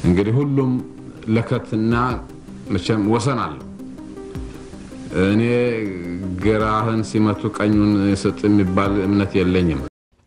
እንግዲህ ሁሉም ለከትና መቼም ወሰናል እኔ ግራህን ሲመቱ ቀኙን ሰጥ የሚባል እምነት የለኝም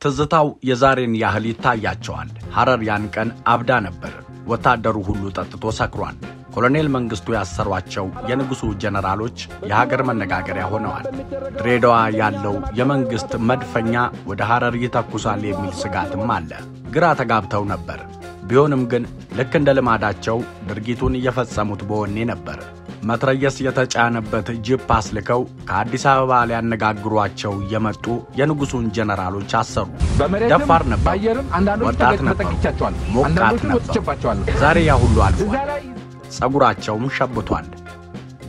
ትዝታው የዛሬን ያህል ይታያቸዋል ሐረር ያን ቀን አብዳ ነበር ወታደሩ ሁሉ ጠጥቶ ሰክሯል ኮሎኔል መንግስቱ ያሰሯቸው የንጉሱ ጀነራሎች የሀገር መነጋገሪያ ሆነዋል ድሬዳዋ ያለው የመንግስት መድፈኛ ወደ ሐረር ይተኩሳል የሚል ስጋትም አለ ግራ ተጋብተው ነበር ቢሆንም ግን ልክ እንደ ልማዳቸው ድርጊቱን እየፈጸሙት በወኔ ነበር መትረየስ የተጫነበት ጂፕ አስልከው ከአዲስ አበባ ሊያነጋግሯቸው የመጡ የንጉሱን ጀነራሎች አሰሩ ደፋር ነበር ወጣት ነበር ሞቃት ነበር ዛሬ ያ ሁሉ አልፏል ጸጉራቸውም ሸብቷል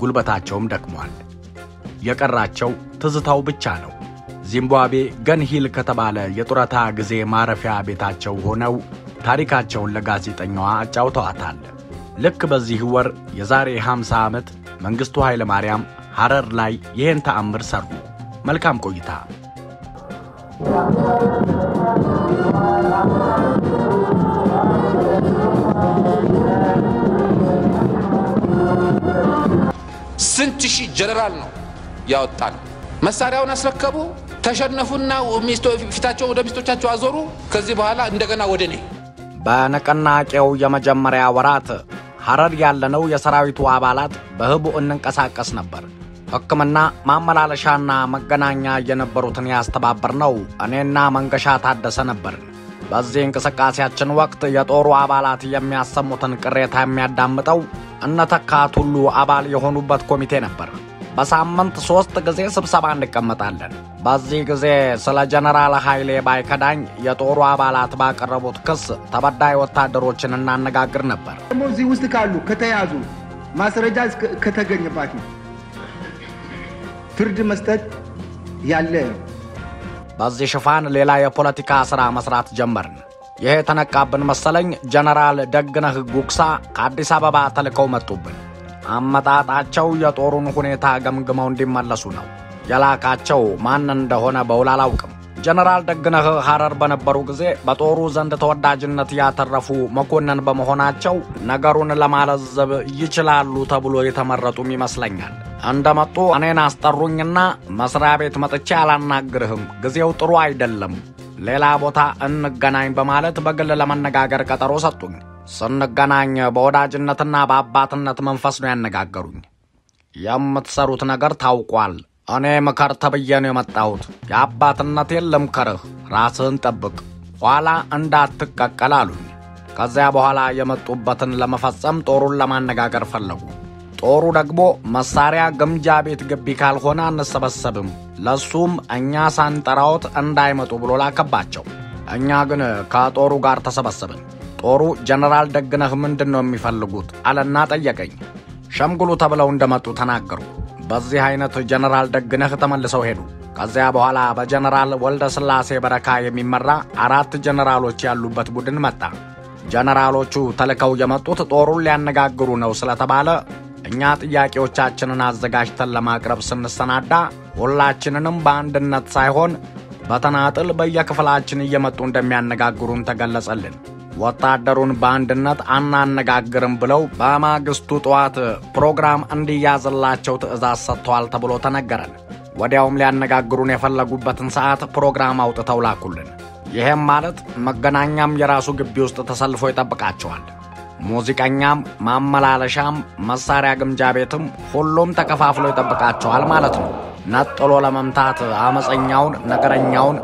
ጉልበታቸውም ደክሟል የቀራቸው ትዝታው ብቻ ነው ዚምባብዌ ገንሂል ከተባለ የጡረታ ጊዜ ማረፊያ ቤታቸው ሆነው ታሪካቸውን ለጋዜጠኛዋ አጫውተዋታል ልክ በዚህ ወር የዛሬ 50 ዓመት መንግስቱ ኃይለ ማርያም ሐረር ላይ ይሄን ተአምር ሰሩ መልካም ቆይታ ስንትሺ ጀነራል ነው ያወጣን መሳሪያውን አስረከቡ ተሸነፉና ፊታቸው ወደ ሚስቶቻቸው አዞሩ ከዚህ በኋላ እንደገና ወደኔ በነቀናቄው የመጀመሪያ ወራት ሐረር ያለነው የሰራዊቱ አባላት በህቡ እንንቀሳቀስ ነበር ህክምና ማመላለሻና መገናኛ የነበሩትን ያስተባበርነው እኔና መንገሻ ታደሰ ነበር በዚህ እንቅስቃሴያችን ወቅት የጦሩ አባላት የሚያሰሙትን ቅሬታ የሚያዳምጠው እነተካት ሁሉ አባል የሆኑበት ኮሚቴ ነበር በሳምንት 3 ጊዜ ስብሰባ እንቀመጣለን በዚህ ጊዜ ስለ ጀነራል ኃይሌ ባይከዳኝ የጦሩ አባላት ባቀረቡት ክስ ተበዳይ ወታደሮችን እናነጋግር ነበር እዚህ ውስጥ ካሉ ከተያዙ ማስረጃ ከተገኘባቸው ፍርድ መስጠት ያለ በዚህ ሽፋን ሌላ የፖለቲካ ሥራ መስራት ጀመርን ይሄ ተነቃብን መሰለኝ ጀነራል ደግነህ ጉክሳ ከአዲስ አበባ ተልከው መጡብን አመጣጣቸው የጦሩን ሁኔታ ገምግመው እንዲመለሱ ነው የላካቸው ማን እንደሆነ በውል አላውቅም ጀነራል ደግነህ ሐረር በነበሩ ጊዜ በጦሩ ዘንድ ተወዳጅነት ያተረፉ መኮንን በመሆናቸው ነገሩን ለማለዘብ ይችላሉ ተብሎ የተመረጡም ይመስለኛል እንደመጡ እኔን አስጠሩኝና መስሪያ ቤት መጥቼ አላናግርህም ጊዜው ጥሩ አይደለም ሌላ ቦታ እንገናኝ በማለት በግል ለመነጋገር ቀጠሮ ሰጡኝ ስንገናኝ በወዳጅነትና በአባትነት መንፈስ ነው ያነጋገሩኝ የምትሰሩት ነገር ታውቋል እኔ ምከር ተብዬ ነው የመጣሁት የአባትነቴን ልምከርህ ራስህን ጠብቅ ኋላ እንዳትቀቀል አሉኝ ከዚያ በኋላ የመጡበትን ለመፈጸም ጦሩን ለማነጋገር ፈለጉ ጦሩ ደግሞ መሳሪያ ግምጃ ቤት ግቢ ካልሆነ አንሰበሰብም ለሱም እኛ ሳንጠራውት እንዳይመጡ ብሎ ላከባቸው እኛ ግን ከጦሩ ጋር ተሰበሰብን ጦሩ ጀነራል ደግነህ ምንድነው የሚፈልጉት አለና ጠየቀኝ ሸምግሉ ተብለው እንደመጡ ተናገሩ በዚህ አይነት ጀነራል ደግነህ ተመልሰው ሄዱ ከዚያ በኋላ በጀነራል ወልደ ስላሴ በረካ የሚመራ 4 ጀነራሎች ያሉበት ቡድን መጣ ጀነራሎቹ ተልከው የመጡት ጦሩን ሊያነጋግሩ ነው ስለተባለ እኛ ጥያቄዎቻችንን አዘጋጅተን ለማቅረብ ስንሰናዳ ሁላችንንም በአንድነት ሳይሆን በተናጥል በየክፍላችን እየመጡ እንደሚያነጋግሩን ተገለጸልን ወታደሩን በአንድነት አናነጋግርም ብለው በማግስቱ ጧት ፕሮግራም እንዲያዝላቸው ትዕዛዝ ሰጥተዋል ተብሎ ተነገረን ወዲያውም ሊያነጋግሩን የፈለጉበትን ሰዓት ፕሮግራም አውጥተው ላኩልን ይሄም ማለት መገናኛም የራሱ ግቢ ውስጥ ተሰልፎ ይጠብቃቸዋል ሙዚቀኛም ማመላለሻም መሳሪያ ግምጃ ቤትም ሁሉም ተከፋፍሎ ይጠብቃቸዋል ማለት ነው ነጥሎ ለመምታት አመፀኛውን ነገረኛውን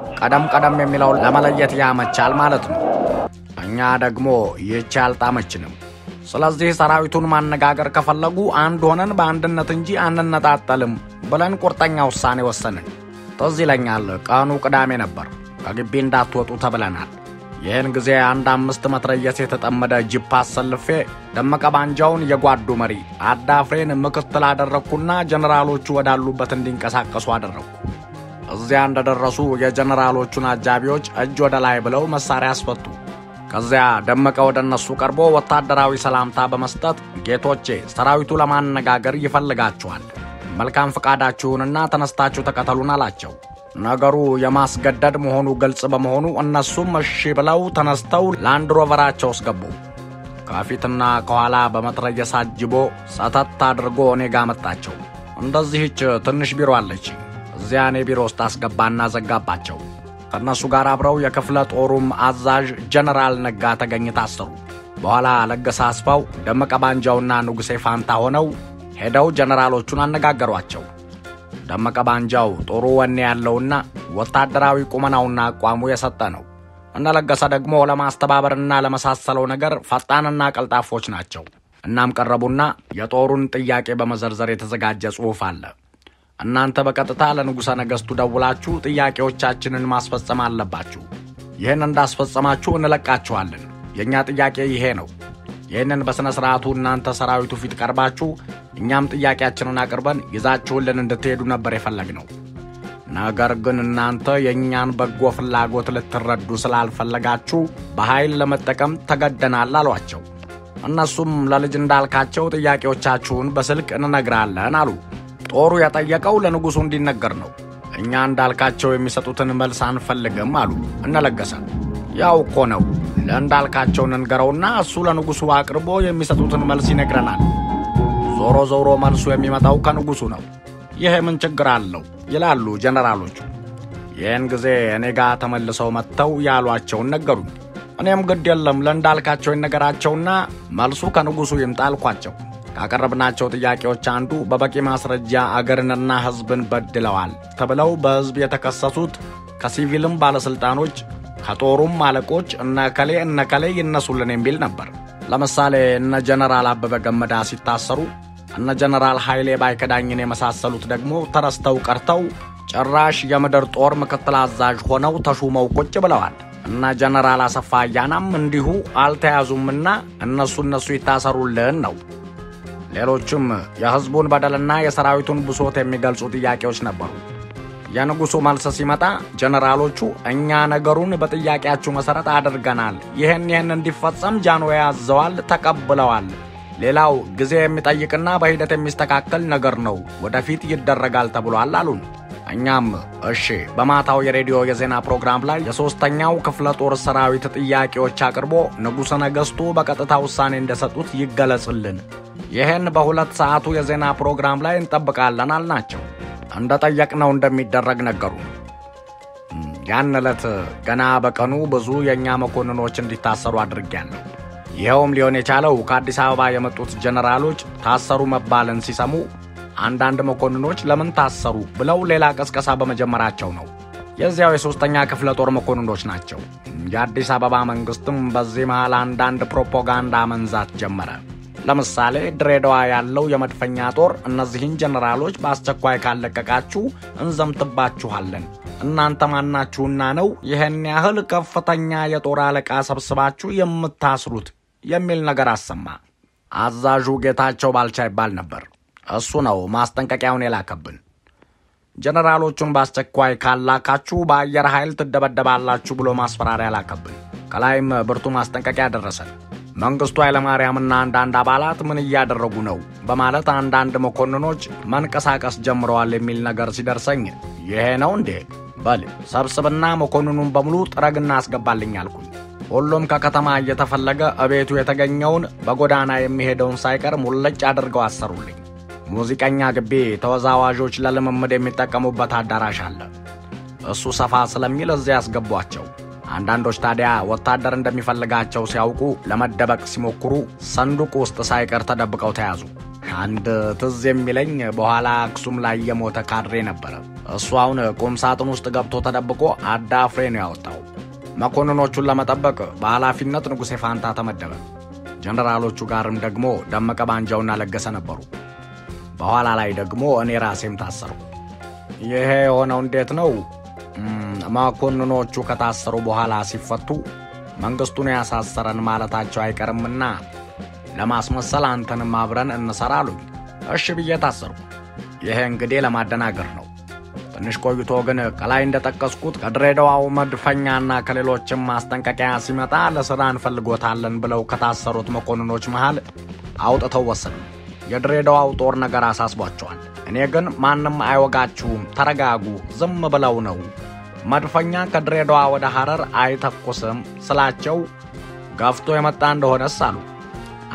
ቀደም የሚለውን ለመለየት ያመቻል ማለት ነው እኛ ደግሞ ይቻል ጣመችንም ስለዚህ ሰራዊቱን ማነጋገር ከፈለጉ አንድ ሆነን በአንድነት እንጂ አንነጣጣልም ብለን ቁርጠኛ ውሳኔ ወሰንን ትዝ ይለኛል ቀኑ ቅዳሜ ነበር ከግቢ እንዳትወጡ ተብለናል ይህን ጊዜ አንድ 5 መትረየስ የተጠመደ ጂፕ አሰልፌ ደመቀ ባንጃውን የጓዱ መሪ አዳፍሬን ምክትል አደረኩና ጀነራሎቹ ወዳሉበት እንዲንቀሳቀሱ አደረኩ እዚያ እንደደረሱ የጀነራሎቹን አጃቢዎች እጅ ወደ ላይ ብለው መሳሪያ አስፈቱ ከዚያ ደመቀ ወደነሱ ቀርቦ ወታደራዊ ሰላምታ በመስጠት ጌቶቼ ሰራዊቱ ለማነጋገር ይፈልጋቸዋል መልካም ፍቃዳችሁንና ተነስታችሁ ተከተሉን አላቸው ነገሩ የማስገደድ መሆኑ ግልጽ በመሆኑ እነሱም እሺ ብለው ተነስተው ላንድ ሮቨራቸው አስገቡ ከፊትና ከኋላ በመትረየስ አጅቦ ሰተት አድርጎ እኔ ጋር መጣቸው። እንደዚህች ትንሽ ቢሮ አለች። እዚያ እኔ ቢሮ ውስጥ አስገባና ዘጋባቸው። ከእነሱ ጋር አብረው የክፍለ ጦሩም አዛዥ ጀነራል ነጋ ተገኝ ታሰሩ። በኋላ ለገሰ አስፋው፣ ደመቀ ባንጃውና ንጉሴ ፋንታ ሆነው ሄደው ጀነራሎቹን አነጋገሯቸው። ደመቀ ባንጃው ጦሩ ወኔ ያለውና ወታደራዊ ቁመናውና አቋሙ የሰጠ ነው። እነ ለገሰ ደግሞ ለማስተባበርና ለመሳሰለው ነገር ፈጣንና ቀልጣፎች ናቸው። እናም ቀረቡና የጦሩን ጥያቄ በመዘርዘር የተዘጋጀ ጽሑፍ አለ። እናንተ በቀጥታ ለንጉሠ ነገሥቱ ደውላችሁ ጥያቄዎቻችንን ማስፈጸም አለባችሁ። ይህን እንዳስፈጸማችሁ እንለቃችኋለን። የእኛ ጥያቄ ይሄ ነው። ይህንን በሥነ ሥርዓቱ እናንተ ሰራዊቱ ፊት ቀርባችሁ እኛም ጥያቄያችንን አቅርበን ይዛችሁልን እንድትሄዱ ነበር የፈለግነው። ነገር ግን እናንተ የእኛን በጎ ፍላጎት ልትረዱ ስላልፈለጋችሁ በኃይል ለመጠቀም ተገደናል አሏቸው። እነሱም ለልጅ እንዳልካቸው ጥያቄዎቻችሁን በስልክ እንነግራለን አሉ። ጦሩ የጠየቀው ለንጉሡ እንዲነገር ነው። እኛ እንዳልካቸው የሚሰጡትን መልስ አንፈልግም አሉ እነለገሰ። ያው እኮ ነው፣ ለእንዳልካቸው እንንገረውና እሱ ለንጉሡ አቅርቦ የሚሰጡትን መልስ ይነግረናል። ዞሮ ዞሮ መልሱ የሚመጣው ከንጉሡ ነው። ይሄ ምን ችግር አለው ይላሉ ጀነራሎቹ። ይህን ጊዜ እኔ ጋር ተመልሰው መጥተው ያሏቸውን ነገሩኝ። እኔም ግድ የለም ለእንዳልካቸው ይነገራቸውና መልሱ ከንጉሡ ይምጣ አልኳቸው። ካቀረብናቸው ጥያቄዎች አንዱ በበቂ ማስረጃ አገርንና ሕዝብን በድለዋል ተብለው በሕዝብ የተከሰሱት ከሲቪልም ባለስልጣኖች ከጦሩም አለቆች እነከሌ ይነሱልን የሚል ነበር። ለምሳሌ እነ ጀነራል አበበ ገመዳ ሲታሰሩ እነ ጀነራል ኃይሌ ባይከዳኝን የመሳሰሉት ደግሞ ተረስተው ቀርተው ጭራሽ የምድር ጦር ምክትል አዛዥ ሆነው ተሹመው ቁጭ ብለዋል። እነ ጀነራል አሰፋ አያናም እንዲሁ አልተያዙምና እነሱ ይታሰሩልን ነው። ሌሎችም የሕዝቡን በደልና የሰራዊቱን ብሶት የሚገልጹ ጥያቄዎች ነበሩ። የንጉሡ መልስ ሲመጣ ጀነራሎቹ እኛ ነገሩን በጥያቄያችሁ መሰረት አድርገናል፣ ይህን እንዲፈጸም ጃንሆይ አዘዋል፣ ተቀብለዋል። ሌላው ጊዜ የሚጠይቅና በሂደት የሚስተካከል ነገር ነው፣ ወደፊት ይደረጋል ተብሏል አሉን። እኛም እሺ። በማታው የሬዲዮ የዜና ፕሮግራም ላይ የሶስተኛው ክፍለ ጦር ሰራዊት ጥያቄዎች አቅርቦ ንጉሠ ነገሥቱ በቀጥታ ውሳኔ እንደሰጡት ይገለጽልን፣ ይህን በ2 ሰዓቱ የዜና ፕሮግራም ላይ እንጠብቃለን አልናቸው። እንደጠየቅነው እንደሚደረግ ነገሩ። ያን ዕለት ገና በቀኑ ብዙ የእኛ መኮንኖች እንዲታሰሩ አድርጌያለሁ። ይኸውም ሊሆን የቻለው ከአዲስ አበባ የመጡት ጀነራሎች ታሰሩ መባልን ሲሰሙ አንዳንድ መኮንኖች ለምን ታሰሩ ብለው ሌላ ቀስቀሳ በመጀመራቸው ነው። የዚያው የሶስተኛ ክፍለ ጦር መኮንኖች ናቸው። የአዲስ አበባ መንግስትም በዚህ መሃል አንዳንድ ፕሮፓጋንዳ መንዛት ጀመረ። ለምሳሌ ድሬዳዋ ያለው የመድፈኛ ጦር እነዚህን ጀነራሎች በአስቸኳይ ካለቀቃችሁ እንዘምትባችኋለን፣ እናንተ ማናችሁና ነው ይህን ያህል ከፍተኛ የጦር አለቃ ሰብስባችሁ የምታስሩት የሚል ነገር አሰማ። አዛዡ ጌታቸው ባልቻ ይባል ነበር። እሱ ነው ማስጠንቀቂያውን የላከብን። ጀነራሎቹን በአስቸኳይ ካላካችሁ በአየር ኃይል ትደበደባላችሁ ብሎ ማስፈራሪያ ላከብን። ከላይም ብርቱ ማስጠንቀቂያ ደረሰን። መንግስቱ ኃይለማርያምና አንዳንድ አባላት ምን እያደረጉ ነው በማለት አንዳንድ መኮንኖች መንቀሳቀስ ጀምረዋል የሚል ነገር ሲደርሰኝ ይሄ ነው እንዴ በል ሰብስብና መኮንኑን በሙሉ ጥረግና አስገባልኝ አልኩኝ። ሁሉም ከከተማ እየተፈለገ እቤቱ የተገኘውን በጎዳና የሚሄደውን ሳይቀር ሙልጭ አድርገው አሰሩልኝ። ሙዚቀኛ ግቢ ተወዛዋዦች ለልምምድ የሚጠቀሙበት አዳራሽ አለ። እሱ ሰፋ ስለሚል እዚያ ያስገቧቸው። አንዳንዶች ታዲያ ወታደር እንደሚፈልጋቸው ሲያውቁ ለመደበቅ ሲሞክሩ ሰንዱቅ ውስጥ ሳይቀር ተደብቀው ተያዙ። አንድ ትዝ የሚለኝ በኋላ አክሱም ላይ የሞተ ካድሬ ነበረ። እሱ አሁን ቁም ሳጥን ውስጥ ገብቶ ተደብቆ አዳፍሬ ነው ያወጣው። መኮንኖቹን ለመጠበቅ በኃላፊነት ንጉሴ ፋንታ ተመደበ። ጀነራሎቹ ጋርም ደግሞ ደመቀ ባንጃውና ለገሰ ነበሩ። በኋላ ላይ ደግሞ እኔ ራሴም ታሰርኩ። ይሄ የሆነው እንዴት ነው? መኮንኖቹ ከታሰሩ በኋላ ሲፈቱ መንግስቱን ያሳሰረን ማለታቸው አይቀርምና ለማስመሰል አንተንም አብረን እንሰራሉኝ። እሺ ብዬ ታሰርኩ። ይሄ እንግዲህ ለማደናገር ነው። ትንሽ ቆይቶ ግን ከላይ እንደጠቀስኩት ከድሬዳዋው መድፈኛና ከሌሎችም ማስጠንቀቂያ ሲመጣ ለሥራ እንፈልጎታለን ብለው ከታሰሩት መኮንኖች መሃል አውጥተው ወሰዱ። የድሬዳዋው ጦር ነገር አሳስቧቸዋል። እኔ ግን ማንም አይወጋችሁም፣ ተረጋጉ፣ ዝም ብለው ነው መድፈኛ ከድሬዳዋ ወደ ሐረር አይተኩስም ስላቸው ገፍቶ የመጣ እንደሆነስ አሉ።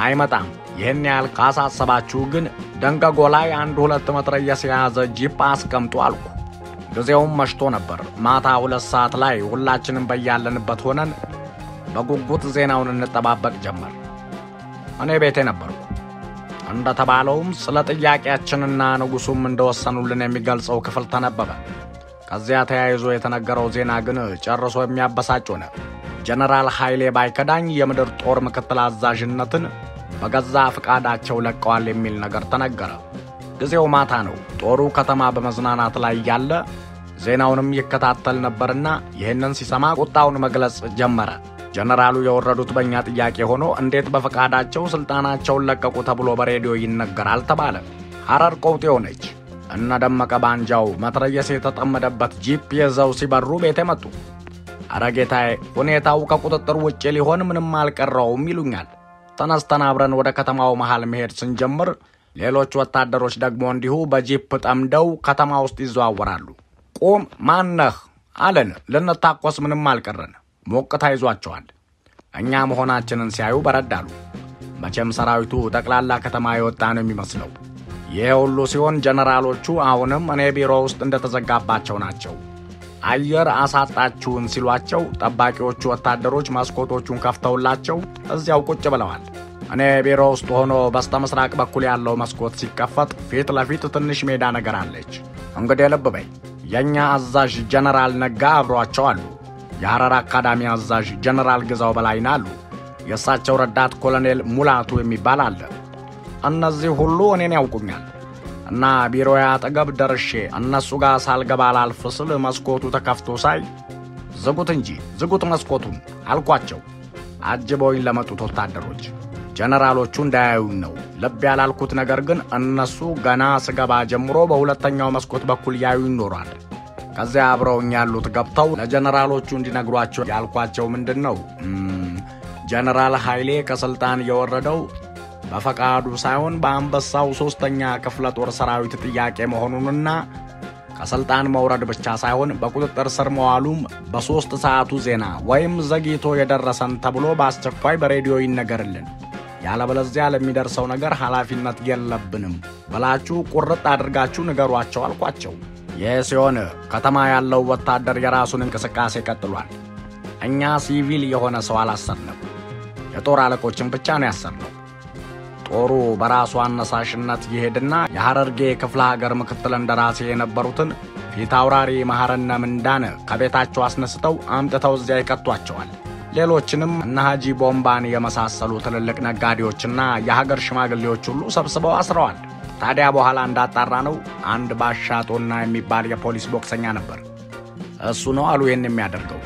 አይመጣም። ይህን ያህል ካሳሰባችሁ ግን ደንገጎ ላይ 1-2 መትረየስ የያዘ ጂፕ አስቀምጡ አልኩ። ጊዜውም መሽቶ ነበር። ማታ 2 ሰዓት ላይ ሁላችንም በያለንበት ሆነን በጉጉት ዜናውን እንጠባበቅ ጀመር። እኔ ቤቴ ነበርኩ። እንደተባለውም ስለ ጥያቄያችንና ንጉሱም እንደወሰኑልን የሚገልጸው ክፍል ተነበበ። ከዚያ ተያይዞ የተነገረው ዜና ግን ጨርሶ የሚያበሳጭ ሆነ። ጀነራል ኃይሌ ባይከዳኝ የምድር ጦር ምክትል አዛዥነትን በገዛ ፍቃዳቸው ለቀዋል የሚል ነገር ተነገረ። ጊዜው ማታ ነው። ጦሩ ከተማ በመዝናናት ላይ ያለ ዜናውንም ይከታተል ነበርና ይህንን ሲሰማ ቁጣውን መግለጽ ጀመረ። ጀነራሉ የወረዱት በእኛ ጥያቄ ሆኖ እንዴት በፍቃዳቸው ስልጣናቸውን ለቀቁ ተብሎ በሬዲዮ ይነገራል ተባለ። ሐረር ቀውጤ ሆነች። እነ ደመቀ ባንጃው መትረየስ የተጠመደበት ጂፕ ይዘው ሲበሩ ቤቴ መጡ። አረ ጌታዬ፣ ሁኔታው ከቁጥጥር ውጭ ሊሆን ምንም አልቀረውም ይሉኛል። ተነስተን አብረን ወደ ከተማው መሃል መሄድ ስንጀምር ሌሎች ወታደሮች ደግሞ እንዲሁ በጂፕ ጠምደው ከተማ ውስጥ ይዘዋወራሉ። ቁም ማነህ አለን። ልንታኮስ ምንም አልቀረን። ሞቅታ ይዟቸዋል። እኛ መሆናችንን ሲያዩ በረዳሉ። መቼም ሰራዊቱ ጠቅላላ ከተማ የወጣ ነው የሚመስለው። ይሄ ሁሉ ሲሆን ጀነራሎቹ አሁንም እኔ ቢሮ ውስጥ እንደተዘጋባቸው ናቸው። አየር አሳጣችሁን ሲሏቸው ጠባቂዎቹ ወታደሮች መስኮቶቹን ከፍተውላቸው እዚያው ቁጭ ብለዋል። እኔ ቢሮ ውስጥ ሆኖ በስተምስራቅ በኩል ያለው መስኮት ሲከፈት ፊት ለፊት ትንሽ ሜዳ ነገር አለች። እንግዲህ ልብ በይ፣ የኛ አዛዥ ጀነራል ነጋ አብሯቸው አሉ። የሐረር አካዳሚ አዛዥ ጀነራል ግዛው በላይና አሉ። የእሳቸው ረዳት ኮሎኔል ሙላቱ የሚባል አለ። እነዚህ ሁሉ እኔን ያውቁኛል እና ቢሮዬ አጠገብ ደርሼ እነሱ ጋር ሳልገባ ላልፍ ስል መስኮቱ ተከፍቶ ሳይ ዝጉት እንጂ ዝጉት መስኮቱን አልኳቸው። አጅበውኝ ለመጡት ወታደሮች ጀነራሎቹ እንዳያዩኝ ነው። ልብ ያላልኩት ነገር ግን እነሱ ገና ስገባ ጀምሮ በሁለተኛው መስኮት በኩል ያዩኝ ኖሯል። ከዚያ አብረውኝ ያሉት ገብተው ለጀነራሎቹ እንዲነግሯቸው ያልኳቸው ምንድነው ጀነራል ኃይሌ ከስልጣን የወረደው በፈቃዱ ሳይሆን በአንበሳው 3ኛ ክፍለ ጦር ሰራዊት ጥያቄ መሆኑንና ከስልጣን መውረድ ብቻ ሳይሆን በቁጥጥር ስር መዋሉም በ3 ሰዓቱ ዜና ወይም ዘግይቶ የደረሰን ተብሎ በአስቸኳይ በሬዲዮ ይነገርልን፣ ያለበለዚያ ለሚደርሰው ነገር ኃላፊነት የለብንም ብላችሁ ቁርጥ አድርጋችሁ ንገሯቸው አልኳቸው። ይህ ሲሆን ከተማ ያለው ወታደር የራሱን እንቅስቃሴ ቀጥሏል። እኛ ሲቪል የሆነ ሰው አላሰርንም። የጦር አለቆችን ብቻ ነው ያሰርነው። ጦሩ በራሱ አነሳሽነት ይሄድና የሐረርጌ ክፍለ ሀገር ምክትል እንደራሴ የነበሩትን ፊት አውራሪ መሐረነ ምንዳነ ከቤታቸው አስነስተው አምጥተው እዚያ ይከቷቸዋል። ሌሎችንም እነ ሐጂ ቦምባን የመሳሰሉ ትልልቅ ነጋዴዎችና የሀገር ሽማግሌዎች ሁሉ ሰብስበው አስረዋል። ታዲያ በኋላ እንዳጣራ ነው አንድ ባሻጦና የሚባል የፖሊስ ቦክሰኛ ነበር። እሱ ነው አሉ ይህን የሚያደርገው።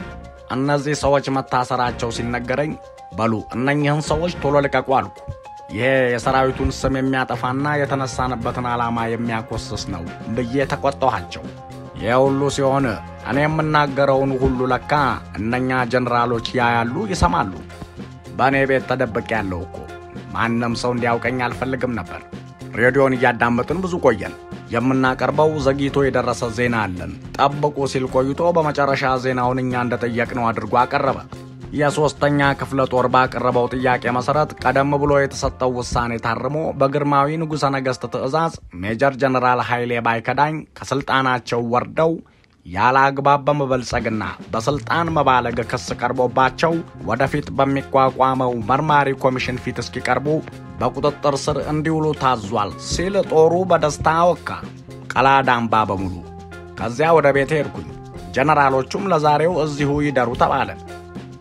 እነዚህ ሰዎች መታሰራቸው ሲነገረኝ በሉ እነኝህን ሰዎች ቶሎ ልቀቁ አልኩ። ይሄ የሰራዊቱን ስም የሚያጠፋና የተነሳንበትን ዓላማ የሚያኮስስ ነው ብዬ ተቆጣኋቸው። ይህ ሁሉ ሲሆን እኔ የምናገረውን ሁሉ ለካ እነኛ ጀነራሎች ያያሉ፣ ይሰማሉ። በእኔ ቤት ተደብቄ ያለው እኮ ማንም ሰው እንዲያውቀኝ አልፈልግም ነበር። ሬዲዮን እያዳመጥን ብዙ ቆየን። የምናቀርበው ዘግይቶ የደረሰ ዜና አለን ጠብቁ ሲል ቆይቶ በመጨረሻ ዜናውን እኛ እንደጠየቅነው አድርጎ አቀረበ። የ3ኛ ክፍለ ጦር ባቀረበው ጥያቄ መሰረት ቀደም ብሎ የተሰጠው ውሳኔ ታርሞ በግርማዊ ንጉሠ ነገሥት ትእዛዝ ሜጀር ጀነራል ኃይሌ ባይከዳኝ ከስልጣናቸው ወርደው ያለ አግባብ በመበልጸግና በስልጣን መባለግ ክስ ቀርቦባቸው ወደፊት በሚቋቋመው መርማሪ ኮሚሽን ፊት እስኪቀርቡ በቁጥጥር ስር እንዲውሉ ታዟል ሲል ጦሩ በደስታ አወካ። ቀላዳምባ በሙሉ። ከዚያ ወደ ቤቴ ሄድኩኝ። ጀነራሎቹም ለዛሬው እዚሁ ይደሩ ተባለ።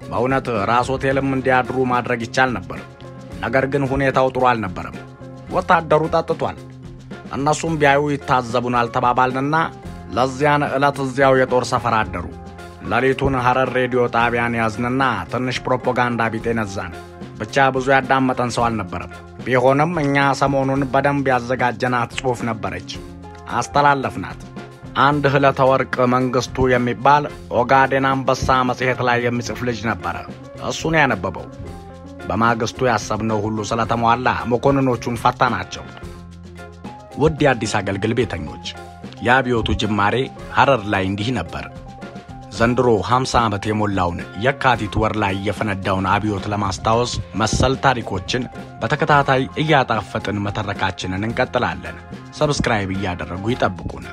በእውነት ራስ ሆቴልም እንዲያድሩ ማድረግ ይቻል ነበር። ነገር ግን ሁኔታው ጥሩ አልነበረም። ወታደሩ ጠጥቷል። እነሱም ቢያዩ ይታዘቡናል ተባባልንና ለዚያን ዕለት እዚያው የጦር ሰፈር አደሩ። ሌሊቱን ሐረር ሬዲዮ ጣቢያን ያዝንና ትንሽ ፕሮፓጋንዳ ቢጤ ነዛን። ብቻ ብዙ ያዳመጠን ሰው አልነበረም። ቢሆንም እኛ ሰሞኑን በደንብ ያዘጋጀናት ጽሑፍ ነበረች። አስተላለፍናት። አንድ ህለተ ወርቅ መንግስቱ የሚባል ኦጋዴን አንበሳ መጽሔት ላይ የሚጽፍ ልጅ ነበረ። እሱን ያነበበው። በማግስቱ ያሰብነው ሁሉ ስለተሟላ መኮንኖቹን ፈታናቸው። ውድ የአዲስ አገልግል ቤተኞች፣ የአብዮቱ ጅማሬ ሐረር ላይ እንዲህ ነበር። ዘንድሮ 50 ዓመት የሞላውን የካቲት ወር ላይ የፈነዳውን አብዮት ለማስታወስ መሰል ታሪኮችን በተከታታይ እያጣፈጥን መተረካችንን እንቀጥላለን። ሰብስክራይብ እያደረጉ ይጠብቁን።